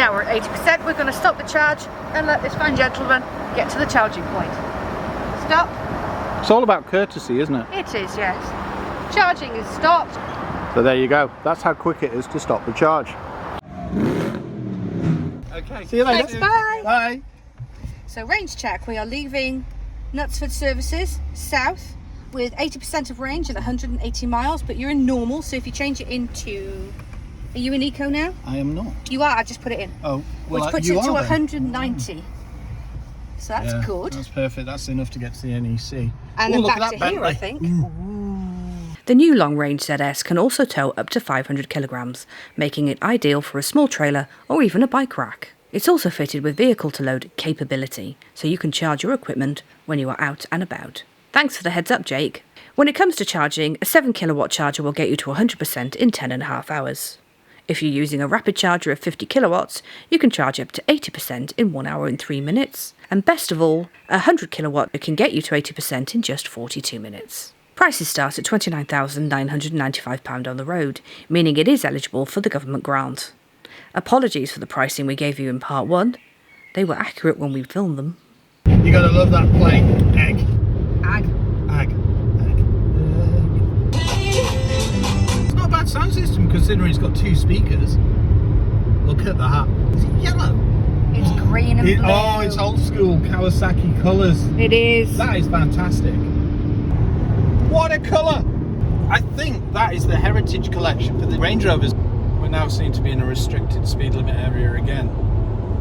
Now we're at 80%, we're going to stop the charge and let this fine gentleman get to the charging point. Stop. It's all about courtesy, isn't it? It is, yes. Charging is stopped. So there you go. That's how quick it is to stop the charge. Okay, see you later. Thanks, bye. Bye. So range check, we are leaving Knutsford services south with 80% of range at 180 miles, but you're in normal, so if you change it into... Are you in eco now? I am not. You are, I just put it in. Oh, well, which puts you it to are 190. Then. So that's good. That's perfect. That's enough to get to the NEC. And then back to here, I think. The new long-range ZS can also tow up to 500 kilograms, making it ideal for a small trailer or even a bike rack. It's also fitted with vehicle-to-load capability, so you can charge your equipment when you are out and about. Thanks for the heads up, Jake. When it comes to charging, a 7 kilowatt charger will get you to 100% in 10.5 hours. If you're using a rapid charger of 50 kilowatts, you can charge up to 80% in 1 hour and 3 minutes. And best of all, a 100 kilowatt can get you to 80% in just 42 minutes. Prices start at £29,995 on the road, meaning it is eligible for the government grant. Apologies for the pricing we gave you in part 1. They were accurate when we filmed them. You gotta love that play. Egg. Ag. Ag. It's not a bad sound system considering it's got 2 speakers. Look at that. Is it yellow? It's green and blue. Oh, it's old school Kawasaki colours. It is. That is fantastic. What a colour! I think that is the Heritage Collection for the Range Rovers. We now seem to be in a restricted speed limit area again.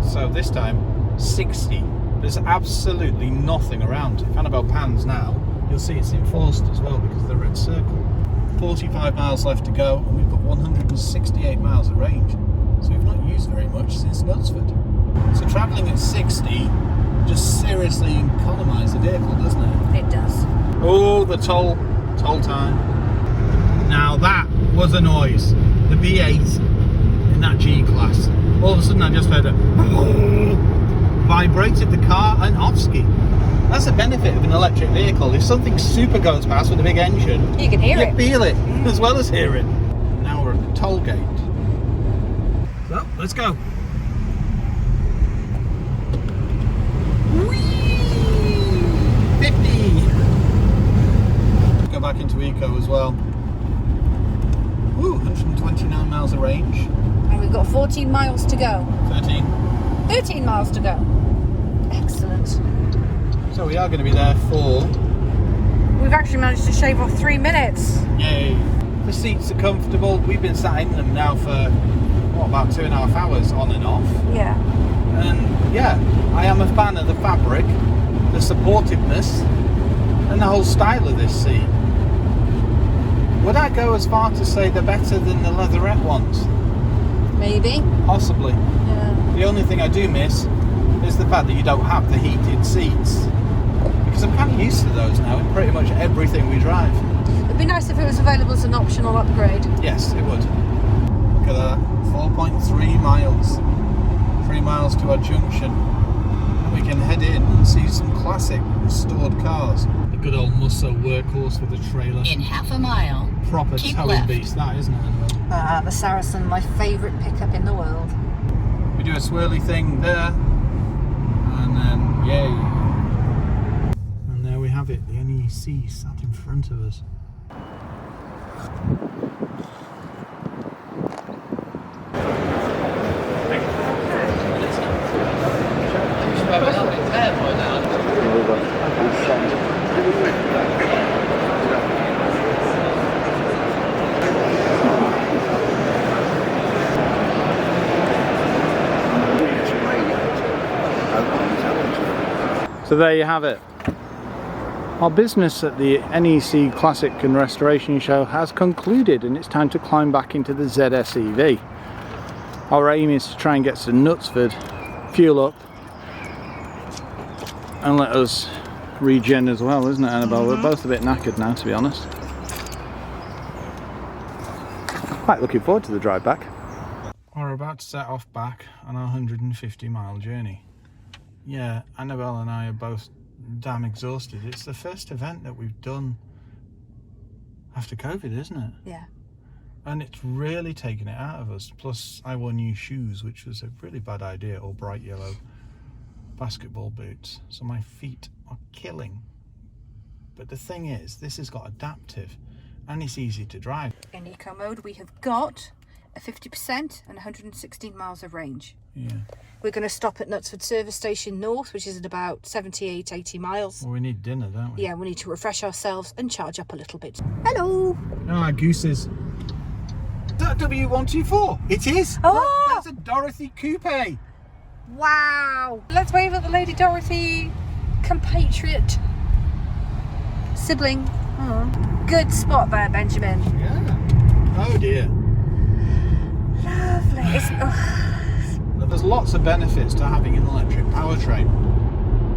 So this time, 60. There's absolutely nothing around. If Annabelle pans now, you'll see it's enforced as well because of the red circle. 45 miles left to go, and we've got 168 miles of range. So we've not used very much since Knutsford. So travelling at 60 just seriously economise the vehicle, doesn't it? It does. Oh, the toll time. Now that was a noise. The V8 in that G-Class. All of a sudden I just heard it vibrated the car and off-ski. That's the benefit of an electric vehicle. If something super goes past with a big engine, you can hear it. You feel it as well as hear it. Now we're at the toll gate. So, let's go. Whee! 50! Go back into eco as well. Woo, 129 miles of range. And we've got 14 miles to go. 13. 13 miles to go. Excellent. So we are going to be there for... We've actually managed to shave off 3 minutes. Yay. The seats are comfortable. We've been sat in them now for, what, about 2.5 hours on and off. Yeah. And yeah, I am a fan of the fabric, the supportiveness, and the whole style of this seat. Would I go as far to say they're better than the leatherette ones? Maybe. Possibly. Yeah. The only thing I do miss is the fact that you don't have the heated seats. Because I'm kind of used to those now in pretty much everything we drive. It'd be nice if it was available as an optional upgrade. Yes, it would. Look at that. 4.3 miles. 3 miles to our junction. And we can head in and see some classic restored cars. A good old muscle workhorse with a trailer. In half a mile. Proper keep towing left. beast, that, isn't it? The Saracen, my favourite pickup in the world. We do a swirly thing there. And then, yay. And there we have it. The NEC sat in front of us. So there you have it. Our business at the NEC Classic and Restoration Show has concluded, and it's time to climb back into the ZS EV. Our aim is to try and get to Knutsford, fuel up, and let us regen as well, isn't it, Annabelle? We're both a bit knackered now, to be honest. Quite looking forward to the drive back. We're about to set off back on our 150-mile journey. Yeah, Annabelle and I are both damn exhausted. It's the first event that we've done after COVID, isn't it? Yeah. And it's really taken it out of us. Plus, I wore new shoes, which was a really bad idea, all bright yellow basketball boots. So my feet are killing. But the thing is, this has got adaptive and it's easy to drive. In eco mode, we have got a 50% and 116 miles of range. Yeah. We're going to stop at Knutsford Service Station North, which is at about 78, 80 miles. Well, we need dinner, don't we? Yeah, we need to refresh ourselves and charge up a little bit. Hello! Ah, gooses. Is that W124? It is! Oh! Look, that's a Dorothy Coupe! Wow! Let's wave at the Lady Dorothy compatriot sibling. Good spot there, Benjamin. Yeah. Oh dear. Lovely. There's lots of benefits to having an electric powertrain.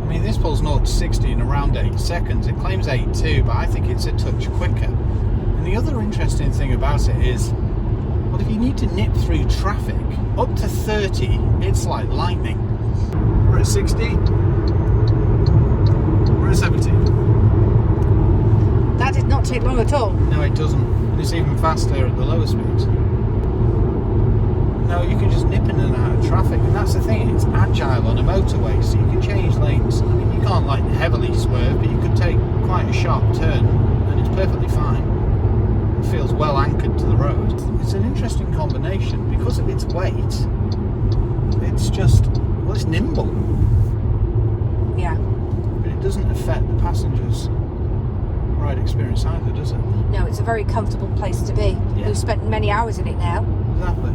I mean, this pulls 0 to 60 in around 8 seconds. It claims 8.2, but I think it's a touch quicker. And the other interesting thing about it is, well, if you need to nip through traffic, up to 30, it's like lightning. We're at 60. We're at 70. That did not take long at all. No, it doesn't. And it's even faster at the lower speeds. No, you can just nip in and out of traffic, and that's the thing, it's agile on a motorway, so you can change lanes. I mean, you can't like heavily swerve, but you could take quite a sharp turn, and it's perfectly fine. It feels well anchored to the road. It's an interesting combination. Because of its weight, it's just, well, it's nimble. Yeah. But it doesn't affect the passenger's ride experience either, does it? No, it's a very comfortable place to be. Yeah. We've spent many hours in it now. Exactly.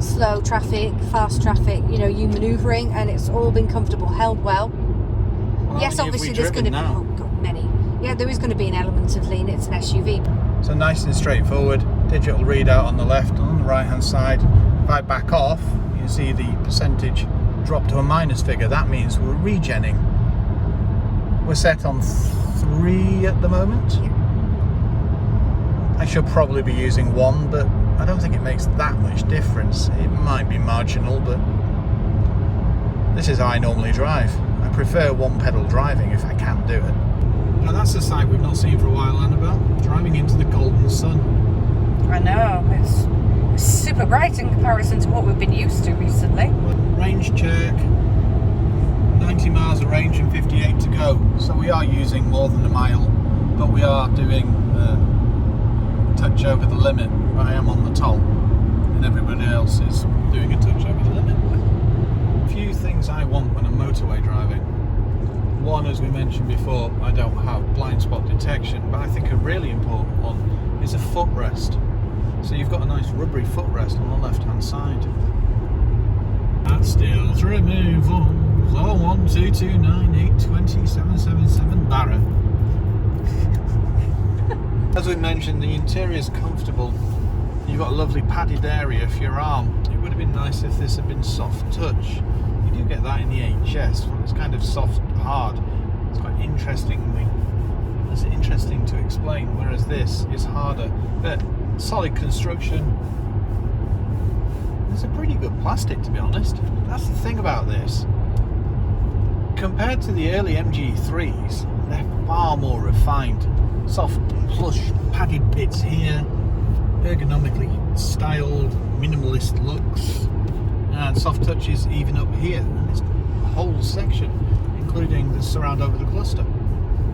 Slow traffic, fast traffic, you know, you manoeuvring, and it's all been comfortable, held well. Well, Yes, how many have obviously we there's going to be driven now? oh God, many. Yeah, there is going to be an element of lean. It's an SUV. So nice and straightforward. Digital readout on the left and on the right hand side. If I back off, you can see the percentage drop to a minus figure. That means we're regenning. We're set on 3 at the moment. Yeah. I should probably be using 1, but I don't think it makes that much difference. It might be marginal, but this is how I normally drive. I prefer one pedal driving if I can do it. Now that's a sight we've not seen for a while, Annabelle. Driving into the golden sun. I know, it's super bright in comparison to what we've been used to recently. Range check. 90 miles of range and 58 to go. So we are using more than a mile, but we are doing touch over the limit. I am on the toll, and everybody else is doing a touch over the limit. A few things I want when I'm motorway driving. One, as we mentioned before, I don't have blind spot detection, but I think a really important one is a footrest. So you've got a nice rubbery footrest on the left hand side. That stills removals. 01229820777 Barra. As we mentioned, the interior is comfortable. You've got a lovely padded area for your arm. It would have been nice if this had been soft touch. You do get that in the HS. Well, it's kind of soft, hard. It's quite interesting to explain, whereas this is harder. But solid construction. It's a pretty good plastic, to be honest. That's the thing about this. Compared to the early MG3s, they're far more refined. Soft, plush, padded bits here, ergonomically styled, minimalist looks, and soft touches even up here. And it's a whole section, including the surround over the cluster.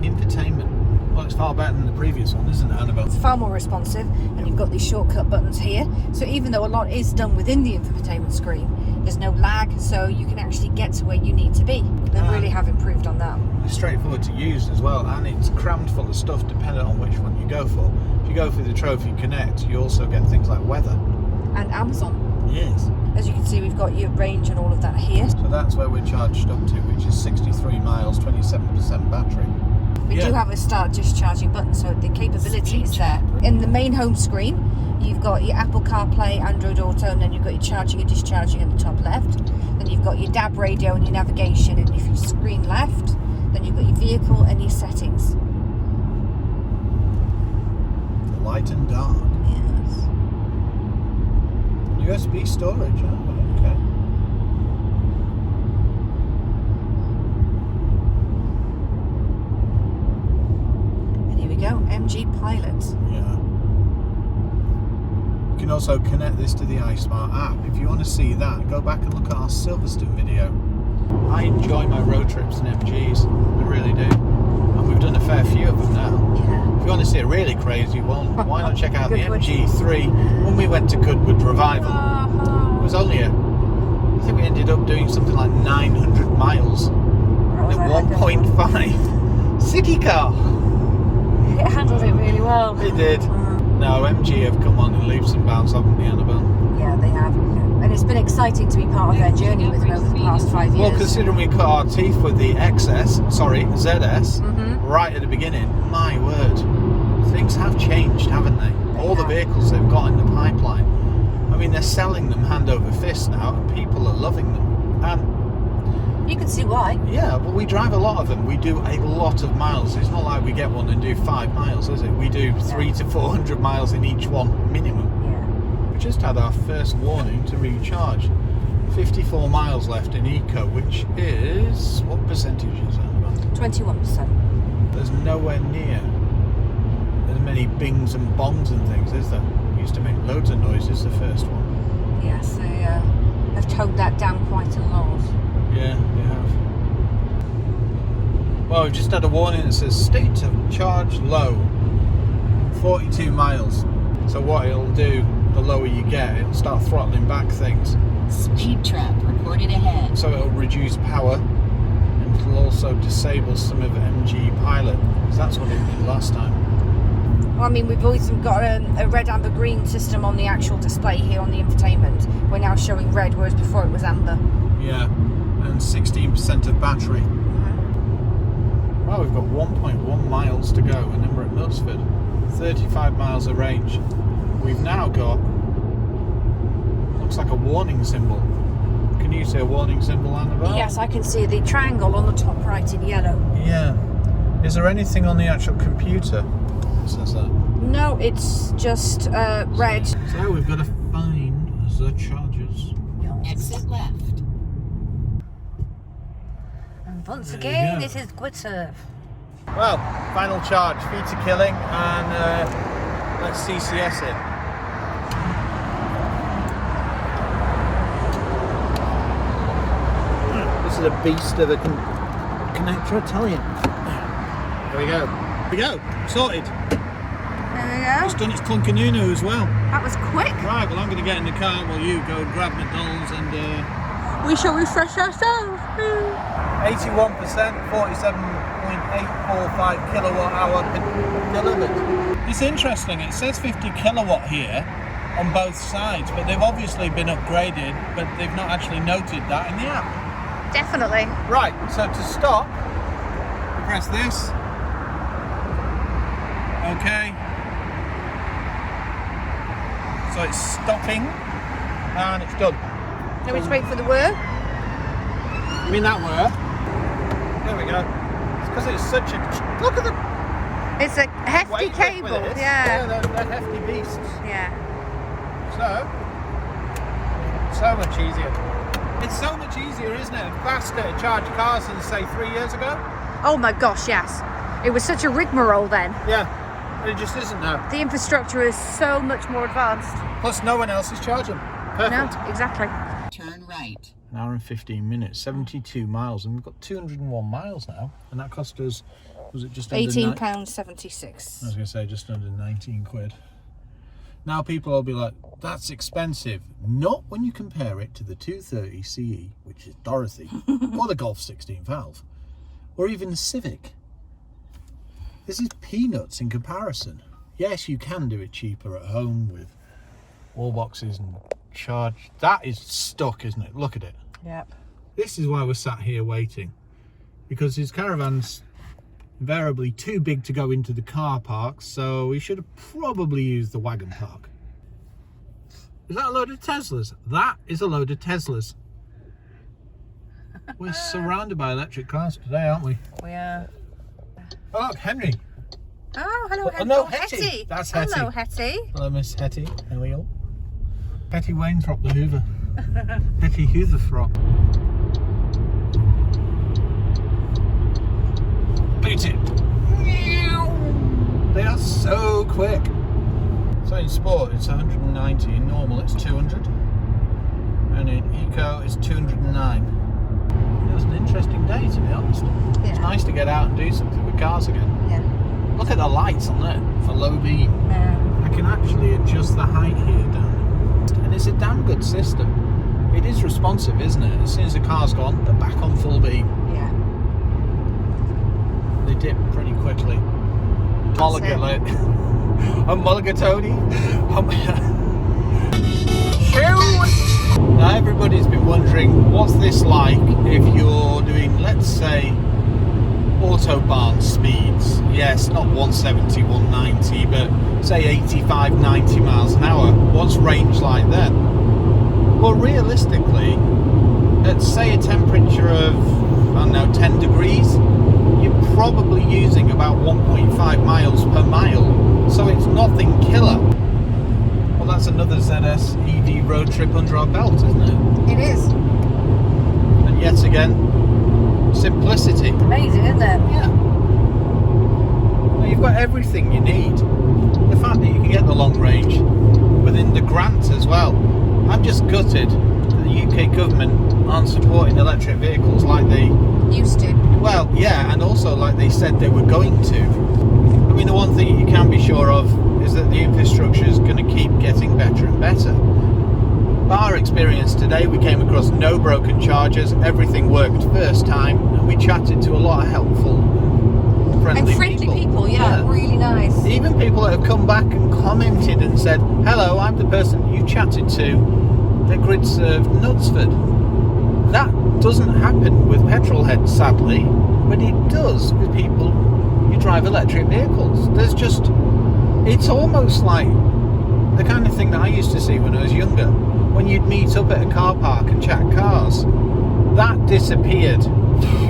Infotainment works far better than the previous one, isn't it, Annabelle? It's far more responsive, and you've got these shortcut buttons here. So even though a lot is done within the infotainment screen, there's no lag, so you can actually get to where you need to be. They really have improved on that. It's straightforward to use as well, and it's crammed full of stuff depending on which one you go for. If you go for the Trophy Connect, you also get things like weather. And Amazon. Yes. As you can see, we've got your range and all of that here. So that's where we're charged up to, which is 63 miles, 27% battery. We do have a start discharging button, so the capability is there. In the main home screen, you've got your Apple CarPlay, Android Auto, and then you've got your charging and discharging in the top left. Then you've got your DAB radio and your navigation, and if you screen left, then you've got your vehicle and your settings. Light and dark. Yes. USB storage, oh, okay. And here we go, MG Pilot. Yeah. can also connect this to the iSmart app. If you want to see that, go back and look at our Silverstone video. I enjoy my road trips in MGs, I really do. And we've done a fair few of them now. Yeah. If you want to see a really crazy one, why not check out the Goodwood. MG3 when we went to Goodwood Revival. It was only I think we ended up doing something like 900 miles in a 1.5 city car. It handled it really well. It did. No, MG have come on in leaps and bounds, haven't they, Annabelle? Yeah, they have. And it's been exciting to be part of their journey with them over the past 5 years. Well, considering we cut our teeth with the ZS, right at the beginning, my word, things have changed, haven't they? All the vehicles they've got in the pipeline. I mean, they're selling them hand over fist now, and people are loving them. And you can see why. yeah, well, we drive a lot of them. We do a lot of miles. It's not like we get one and do 5 miles, is it? We do 300 to 400 miles in each one, minimum. Yeah. We just had our first warning to recharge. 54 miles left in Eco, which is... what percentage is that about? 21%. There's nowhere near as many bings and bongs and things, is there? It used to make loads of noises, the first one. Yes, they have toned that down quite a lot. Yeah, they have. Well, we've just had a warning that says state of charge low, 42 miles. So what it'll do, the lower you get, it'll start throttling back things. Speed trap reported ahead. So it'll reduce power, and it'll also disable some of MG Pilot, because that's what it did last time. Well, I mean, we've always got a red, amber, green system on the actual display here on the infotainment. We're now showing red, whereas before it was amber. Yeah, and 16% of battery. Well, we've got 1.1 miles to go, and then we're at Knutsford. 35 miles of range. We've now got, looks like a warning symbol. Can you see a warning symbol, Annabelle? Yes, I can see the triangle on the top right in yellow. Yeah. Is there anything on the actual computer that says that? No, it's just red. So we've got to find the chargers. Exit left. And once There you again, go. this is good serve. Well, final charge, feet are killing, and let's CCS it. This is a beast of a connector, I tell you. There we go. There we go, sorted. There we go. It's done its clunkanunu as well. That was quick. Right, well I'm going to get in the car while you go and grab McDonald's and... We shall refresh ourselves. 81%, 47.845 kilowatt hour delivered. It's interesting, it says 50 kilowatt here on both sides, but they've obviously been upgraded, but they've not actually noted that in the app. Definitely. Right, so to stop, we press this. Okay. So it's stopping, and it's done. Now we just wait for the whir. You mean that whir? There we go. It's because it's such a... Look at the... It's a hefty weight cable. with this. Yeah. They're hefty beasts. Yeah. So much easier. It's so much easier, isn't it? And faster to charge cars than, say, 3 years ago. Oh my gosh, yes. It was such a rigmarole then. Yeah, it just isn't now. The infrastructure is so much more advanced. Plus, no one else is charging. Perfect. No, exactly. Turn right. An hour and 15 minutes, 72 miles, and we've got 201 miles now, and that cost us, was it just under £18.76. I was going to say just under 19 quid. Now people will be like, that's expensive. Not when you compare it to the 230 CE, which is Dorothy, or the Golf 16 valve, or even the Civic. This is peanuts in comparison. Yes, you can do it cheaper at home with wall boxes and charge. That is stuck, isn't it? Look at it. Yep. This is why we're sat here waiting, because his caravan's invariably too big to go into the car park, so we should have probably used the wagon park. Is that a load of Teslas? That is a load of Teslas. We're surrounded by electric cars today, aren't we? We are. Oh, look, Henry. Oh, hello, Oh, Hetty. no, Hetty. That's Hetty. Hello, Hetty. Hello, Miss Hetty. How are you? Hetty Wainthrop the Hoover. Hetty Hooverthrop. Boot it. They are so quick. So in sport it's 190, in normal it's 200, and in eco it's 209. It was an interesting day, to be honest. Yeah. It's nice to get out and do something with cars again. Yeah. Look at the lights on there for low beam. I can actually adjust the height here down, and it's a damn good system. It is responsive, isn't it? As soon as the car's gone, they're back on full beam. Yeah. They dip pretty quickly. Mulligatawny. Now everybody's been wondering, what's this like if you're doing, let's say, autobahn speeds? Yes, not 170, 190, but say 85, 90 miles an hour. What's range like then? Well, realistically, at say a temperature of, I don't know, 10 degrees, you're probably using about 1.5 miles per mile. So it's nothing killer. Well, that's another ZS EV road trip under our belt, isn't it? It is. And yet again, simplicity. Amazing, isn't it? Yeah. Well, you've got everything you need. The fact that you can get the long range within the grant as well. I'm just gutted that the UK government aren't supporting electric vehicles like they Used to. well, yeah, and also like they said they were going to. I mean, the one thing you can be sure of is that the infrastructure is going to keep getting better and better. But our experience today, we came across no broken chargers, everything worked first time, and we chatted to a lot of helpful, friendly people, yeah, really nice. Even people that have come back and commented and said, hello, I'm the person you chatted to at Grid Served Knutsford. That doesn't happen with petrol heads, sadly, but it does with people who drive electric vehicles. There's just, it's almost like the kind of thing that I used to see when I was younger, when you'd meet up at a car park and chat cars. That disappeared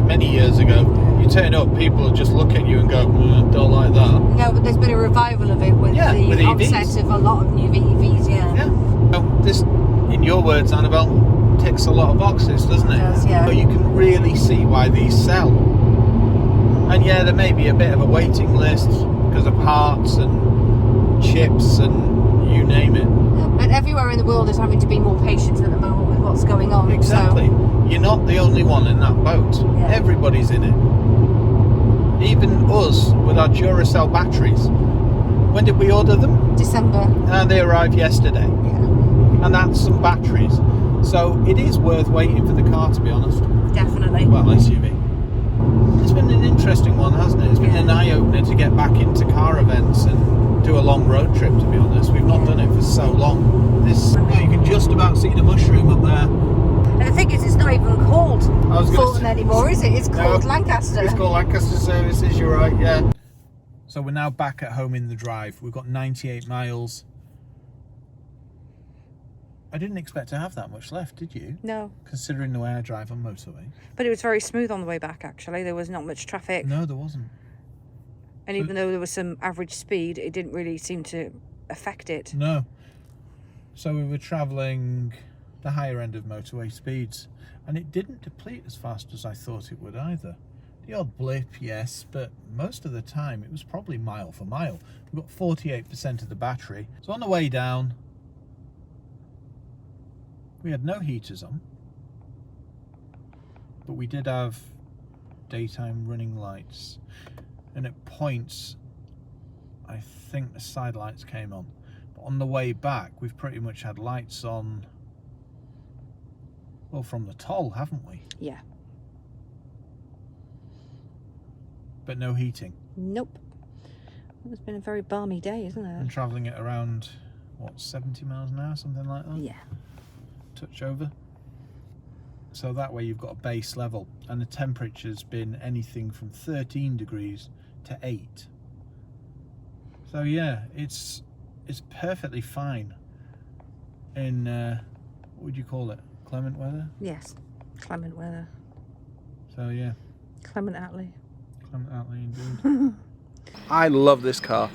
many years ago. You turn up, people just look at you and go, don't like that. No, but there's been a revival of it with the with EVs. onset of a lot of new EVs, yeah. Yeah. So this, in your words, Annabelle, ticks a lot of boxes, doesn't it? It does, yeah. But you can really see why these sell. And yeah, there may be a bit of a waiting list because of parts and chips and you name it. But everywhere in the world is having to be more patient at the moment with what's going on. Exactly. So. You're not the only one in that boat. Yeah. Everybody's in it. Even us with our Duracell batteries. When did we order them? December. And they arrived yesterday. Yeah. And that's some batteries. So it is worth waiting for the car, to be honest. Definitely. Well, SUV. It's been an interesting one, hasn't it? It's been an eye-opener to get back into car events and do a long road trip, to be honest. We've not done it for so long. This, you can just about see the mushroom up there. And the thing is, it's not even called was gonna Fulton say- anymore, is it? It's called No, Lancaster. It's called Lancaster Services, you're right, yeah. So we're now back at home in the drive. We've got 98 miles. I didn't expect to have that much left, did you? No, Considering the way I drive on motorway. but it was very smooth on the way back, actually. There was not much traffic. No, there wasn't. And even though there was some average speed, it didn't really seem to affect it. No. So we were travelling the higher end of motorway speeds, and it didn't deplete as fast as I thought it would either. The odd blip, yes, but most of the time it was probably mile for mile. We've got 48% of the battery. So on the way down, we had no heaters on, but we did have daytime running lights, and at points I think the side lights came on. But on the way back we've pretty much had lights on, well, from the toll, haven't we? Yeah. But no heating. Nope. It's been a very balmy day, isn't it? And travelling at around, what, 70 miles an hour, something like that? Yeah. Touch over. So that way you've got a base level, and the temperature's been anything from 13 degrees to 8. So yeah, it's perfectly fine in what would you call it? Clement weather? Yes. Clement weather. So yeah, Clement Attlee. Clement Attlee indeed. I love this car.